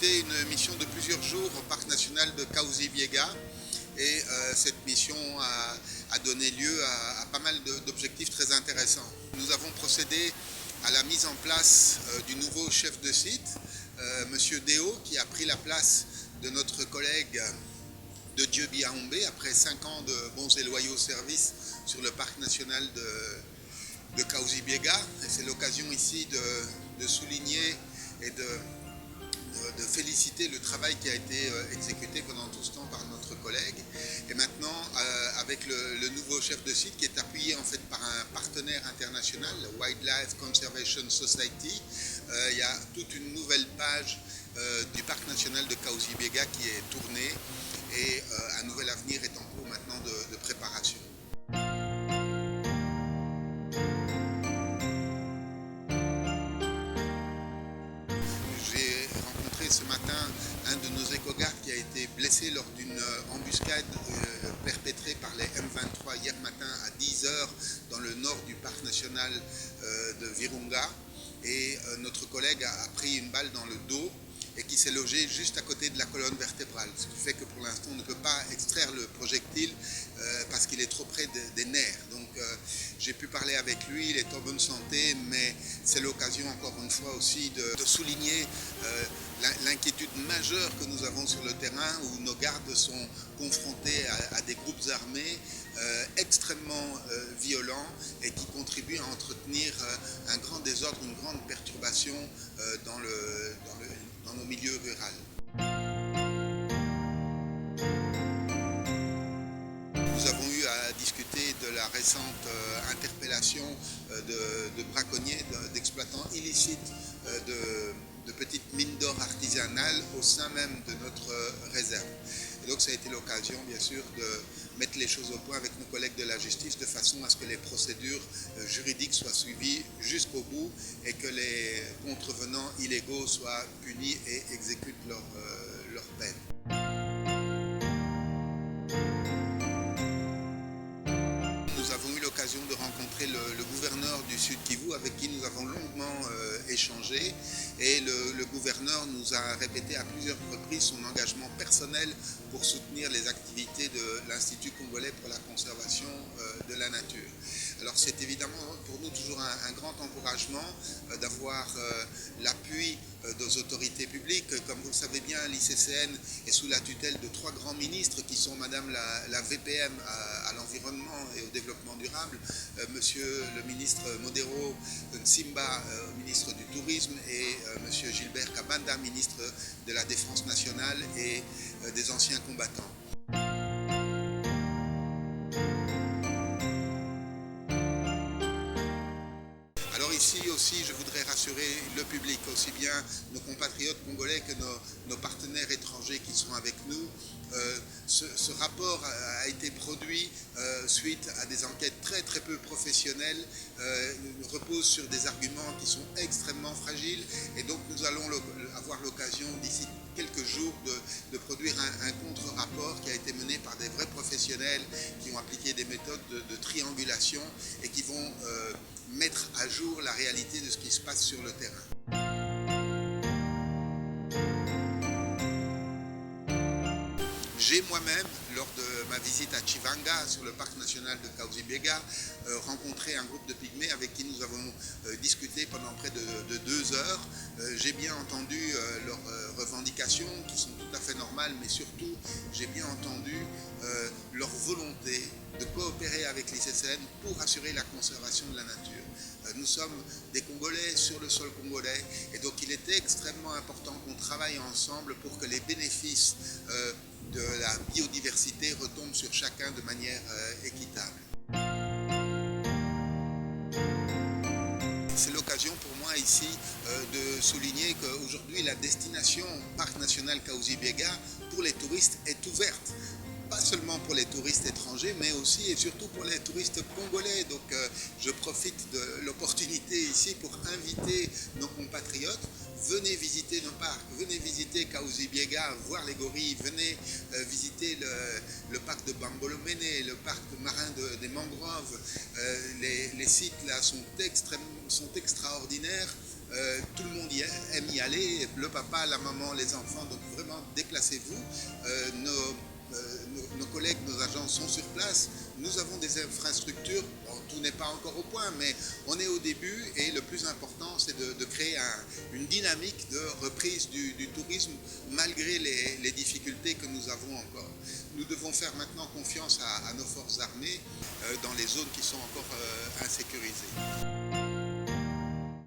exécuté une mission de plusieurs jours au parc national de Cauzi-Biega et cette mission a donné lieu à pas mal d'objectifs très intéressants. Nous avons procédé à la mise en place du nouveau chef de site, Monsieur Deo, qui a pris la place de notre collègue de Dieu Biaombé après 5 ans de bons et loyaux services sur le parc national de Cauzi-Biega. Et c'est l'occasion ici de souligner et de féliciter le travail qui a été exécuté pendant tout ce temps par notre collègue. Et maintenant, avec le nouveau chef de site qui est appuyé en fait par un partenaire international, la Wildlife Conservation Society, il y a toute une nouvelle page du parc national de Cauzi-Biega qui est tournée et un nouvel avenir est en cours maintenant de préparation. J'ai rencontré ce matin un de nos éco-gardes qui a été blessé lors d'une embuscade perpétrée par les M23 hier matin à 10 h dans le nord du parc national de Virunga. Et notre collègue a pris une balle dans le dos et qui s'est logé juste à côté de la colonne vertébrale. Ce qui fait que pour l'instant on ne peut pas extraire le projectile parce qu'il est trop près des nerfs. Donc j'ai pu parler avec lui, il est en bonne santé, mais c'est l'occasion encore une fois aussi de souligner l'inquiétude majeure que nous avons sur le terrain où nos gardes sont confrontés à des groupes armés extrêmement violents et qui contribuent à entretenir un grand désordre, une grande perturbation dans nos milieux ruraux. Nous avons eu à discuter de la récente interpellation de braconniers, d'exploitants illicites de petites mines d'or artisanales au sein même de notre réserve. Et donc ça a été l'occasion bien sûr de mettre les choses au point avec nos collègues de la justice de façon à ce que les procédures juridiques soient suivies jusqu'au bout et que les contrevenants illégaux soient punis et exécutent leur peine. Nous avons eu l'occasion de rencontrer le gouverneur du Sud Kivu avec qui nous avons longuement échangé et le gouverneur nous a répété à plusieurs reprises son engagement personnel pour soutenir les activités de l'Institut congolais pour la conservation de la nature. Alors c'est évidemment pour nous toujours un grand encouragement d'avoir l'appui des autorités publiques. Comme vous le savez bien, l'ICCN est sous la tutelle de 3 grands ministres qui sont Madame la VPM à l'environnement et au développement durable, Monsieur le ministre Modero Nsimba, ministre du Tourisme, et Monsieur Gilbert Kabanda, ministre de la Défense nationale et des anciens combattants. Alors ici aussi, je voudrais rassurer le public, aussi bien nos compatriotes congolais que nos partenaires étrangers qui sont avec nous. Ce rapport a été produit suite à des enquêtes très peu professionnelles, repose sur des arguments qui sont extrêmement fragiles et donc nous allons avoir l'occasion d'ici quelques jours de produire un contre-rapport qui a été mené par des vrais professionnels qui ont appliqué des méthodes de triangulation et qui vont mettre à jour la réalité de ce qui se passe sur le terrain. J'ai moi-même, lors de ma visite à Chivanga, sur le parc national de Cauzi-Biega, rencontré un groupe de pygmées avec qui nous avons discuté pendant près de 2 heures. J'ai bien entendu leurs revendications, qui sont tout à fait normales, mais surtout, j'ai bien entendu leur volonté de coopérer avec l'ICCN pour assurer la conservation de la nature. Nous sommes des Congolais sur le sol congolais et donc il était extrêmement important qu'on travaille ensemble pour que les bénéfices de la biodiversité retombent sur chacun de manière équitable. C'est l'occasion pour moi ici de souligner qu'aujourd'hui la destination Parc national Cauzi-Biega pour les touristes est ouverte. Pas seulement pour les touristes étrangers, mais aussi et surtout pour les touristes congolais. Donc je profite de l'opportunité ici pour inviter nos compatriotes. Venez visiter nos parcs, venez visiter Cauzi-Biega, voir les gorilles, venez visiter le parc de Bambolomene, le parc marin des mangroves. Les sites là sont extraordinaires. Tout le monde aime y aller, le papa, la maman, les enfants, donc vraiment déplacez-vous. Nos collègues, nos agents sont sur place. Nous avons des infrastructures, bon, tout n'est pas encore au point, mais on est au début et le plus important, c'est de créer une dynamique de reprise du tourisme malgré les difficultés que nous avons encore. Nous devons faire maintenant confiance à nos forces armées dans les zones qui sont encore insécurisées.